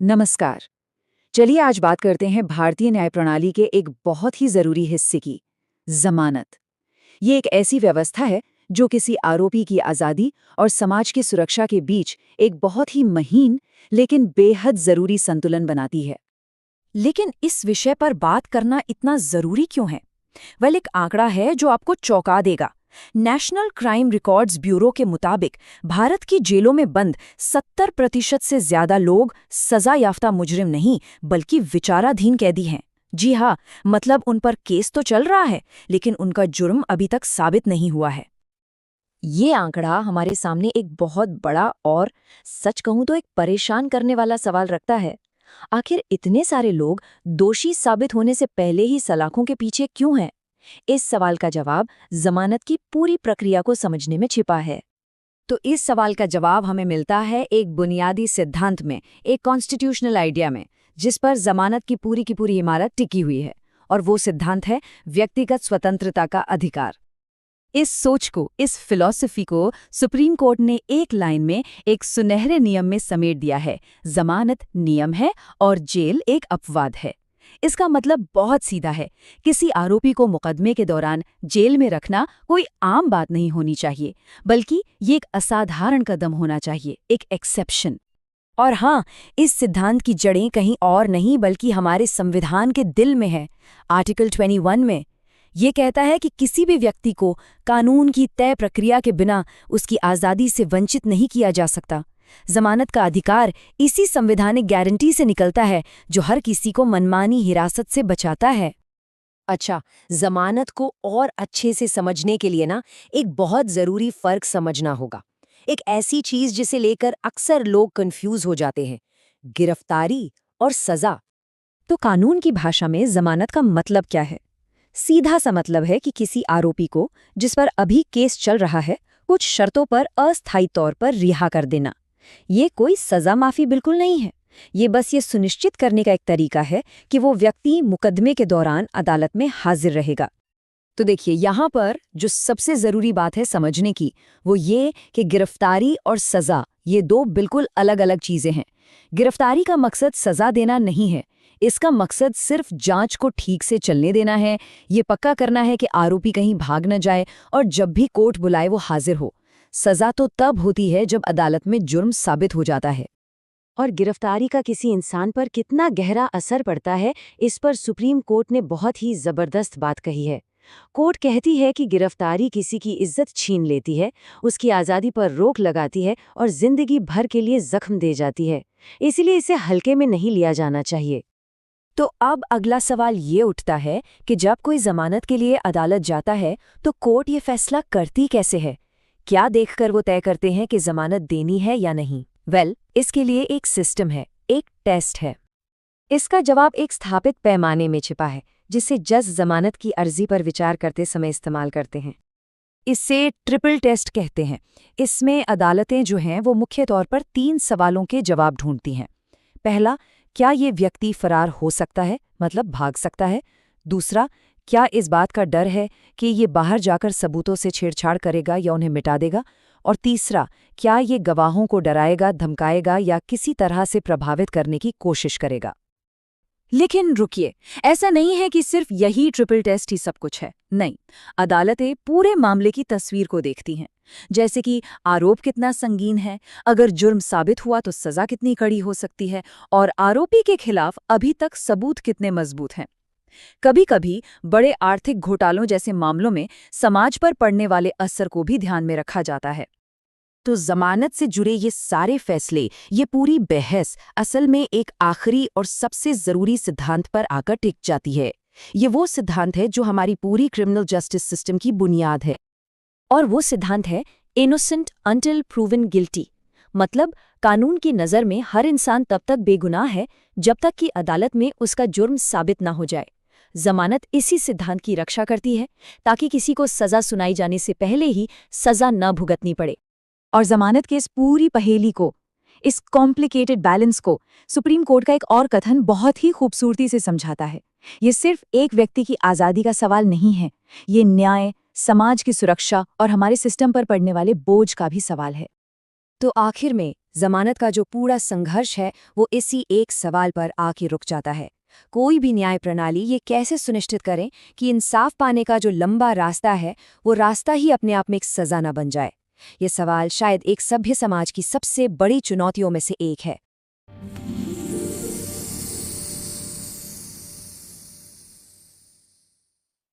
नमस्कार। चलिए आज बात करते हैं भारतीय न्याय प्रणाली के एक बहुत ही जरूरी हिस्से की, जमानत। ये एक ऐसी व्यवस्था है जो किसी आरोपी की आजादी और समाज की सुरक्षा के बीच एक बहुत ही महीन लेकिन बेहद जरूरी संतुलन बनाती है। लेकिन इस विषय पर बात करना इतना जरूरी क्यों है? एक आंकड़ा है जो आपको चौंका देगा। नेशनल क्राइम रिकॉर्ड्स ब्यूरो के मुताबिक भारत की जेलों में बंद 70% से ज्यादा लोग सजा याफ्ता मुजरिम नहीं बल्कि विचाराधीन कैदी हैं। जी हाँ, मतलब उन पर केस तो चल रहा है लेकिन उनका जुर्म अभी तक साबित नहीं हुआ है। ये आंकड़ा हमारे सामने एक बहुत बड़ा और सच कहूं तो एक परेशान करने वाला सवाल रखता है। आखिर इतने सारे लोग दोषी साबित होने से पहले ही सलाखों के पीछे क्यों हैं? इस सवाल का जवाब जमानत की पूरी प्रक्रिया को समझने में छिपा है। तो इस सवाल का जवाब हमें मिलता है एक बुनियादी सिद्धांत में, एक कॉन्स्टिट्यूशनल आइडिया में, जिस पर जमानत की पूरी इमारत टिकी हुई है। और वो सिद्धांत है व्यक्तिगत स्वतंत्रता का अधिकार। इस सोच को, इस फिलॉसफी को सुप्रीम कोर्ट ने एक लाइन में, एक सुनहरे नियम में समेट दिया है। जमानत नियम है और जेल एक अपवाद है। इसका मतलब बहुत सीधा है। किसी आरोपी को मुकदमे के दौरान जेल में रखना कोई आम बात नहीं होनी चाहिए, बल्कि ये एक असाधारण कदम होना चाहिए, एक एक्सेप्शन। और हाँ, इस सिद्धांत की जड़ें कहीं और नहीं बल्कि हमारे संविधान के दिल में है। आर्टिकल 21 में ये कहता है कि किसी भी व्यक्ति को कानून की तय प्रक्रिया के बिना उसकी आज़ादी से वंचित नहीं किया जा सकता। जमानत का अधिकार इसी संवैधानिक गारंटी से निकलता है जो हर किसी को मनमानी हिरासत से बचाता है। अच्छा, जमानत को और अच्छे से समझने के लिए ना एक बहुत जरूरी फर्क समझना होगा। एक ऐसी चीज जिसे लेकर अक्सर लोग कंफ्यूज हो जाते हैं, गिरफ्तारी और सजा। तो कानून की भाषा में जमानत का मतलब क्या है? सीधा सा मतलब है कि किसी आरोपी को, जिस पर अभी केस चल रहा है, कुछ शर्तों पर अस्थायी तौर पर रिहा कर देना। ये कोई सजा माफी बिल्कुल नहीं है। ये बस ये सुनिश्चित करने का एक तरीका है कि वो व्यक्ति मुकदमे के दौरान अदालत में हाजिर रहेगा। तो देखिए, यहाँ पर जो सबसे जरूरी बात है समझने की, वो ये कि गिरफ्तारी और सजा ये दो बिल्कुल अलग अलग चीजें हैं। गिरफ्तारी का मकसद सजा देना नहीं है। इसका मकसद सिर्फ जांच को ठीक से चलने देना है। ये पक्का करना है कि आरोपी कहीं भाग न जाए और जब भी कोर्ट बुलाए वो हाजिर हो। सजा तो तब होती है जब अदालत में जुर्म साबित हो जाता है। और गिरफ्तारी का किसी इंसान पर कितना गहरा असर पड़ता है, इस पर सुप्रीम कोर्ट ने बहुत ही जबरदस्त बात कही है। कोर्ट कहती है कि गिरफ्तारी किसी की इज्जत छीन लेती है, उसकी आज़ादी पर रोक लगाती है और जिंदगी भर के लिए जख्म दे जाती है। इसलिए इसे हल्के में नहीं लिया जाना चाहिए। तो अब अगला सवाल ये उठता है कि जब कोई जमानत के लिए अदालत जाता है तो कोर्ट ये फैसला करती कैसे है? क्या देखकर वो तय करते हैं कि जमानत देनी है या नहीं? इसके लिए एक सिस्टम है, एक टेस्ट है। इसका जवाब एक स्थापित पैमाने में छिपा है, जिसे जज जमानत की अर्जी पर विचार करते समय इस्तेमाल करते हैं। इसे ट्रिपल टेस्ट कहते हैं। इसमें अदालतें जो हैं वो मुख्य तौर पर 3 सवालों के जवाब ढूंढती हैं। पहला, क्या ये व्यक्ति फरार हो सकता है, मतलब भाग सकता है? दूसरा, क्या इस बात का डर है कि ये बाहर जाकर सबूतों से छेड़छाड़ करेगा या उन्हें मिटा देगा? और तीसरा, क्या ये गवाहों को डराएगा, धमकाएगा या किसी तरह से प्रभावित करने की कोशिश करेगा? लेकिन रुकिए, ऐसा नहीं है कि सिर्फ यही ट्रिपल टेस्ट ही सब कुछ है। नहीं, अदालतें पूरे मामले की तस्वीर को देखती हैं। जैसे कि आरोप कितना संगीन है, अगर जुर्म साबित हुआ तो सजा कितनी कड़ी हो सकती है, और आरोपी के खिलाफ अभी तक सबूत कितने मजबूत हैं। कभी-कभी बड़े आर्थिक घोटालों जैसे मामलों में समाज पर पड़ने वाले असर को भी ध्यान में रखा जाता है। तो जमानत से जुड़े ये सारे फैसले, ये पूरी बहस असल में एक आखिरी और सबसे जरूरी सिद्धांत पर आकर टिक जाती है। ये वो सिद्धांत है जो हमारी पूरी क्रिमिनल जस्टिस सिस्टम की बुनियाद है। और वो सिद्धांत है इनोसेंट अंटिल प्रूवन गिल्टी। मतलब कानून की नज़र में हर इंसान तब तक बेगुनाह है जब तक कि अदालत में उसका जुर्म साबित ना हो जाए। जमानत इसी सिद्धांत की रक्षा करती है ताकि किसी को सजा सुनाई जाने से पहले ही सजा न भुगतनी पड़े। और जमानत के इस पूरी पहेली को, इस कॉम्प्लिकेटेड बैलेंस को, सुप्रीम कोर्ट का एक और कथन बहुत ही खूबसूरती से समझाता है। ये सिर्फ एक व्यक्ति की आज़ादी का सवाल नहीं है, ये न्याय, समाज की सुरक्षा और हमारे सिस्टम पर पड़ने वाले बोझ का भी सवाल है। तो आखिर में जमानत का जो पूरा संघर्ष है वो इसी एक सवाल पर आके रुक जाता है। कोई भी न्याय प्रणाली ये कैसे सुनिश्चित करें कि इंसाफ पाने का जो लंबा रास्ता है वो रास्ता ही अपने आप में एक सजा न बन जाए। ये सवाल शायद एक सभ्य समाज की सबसे बड़ी चुनौतियों में से एक है।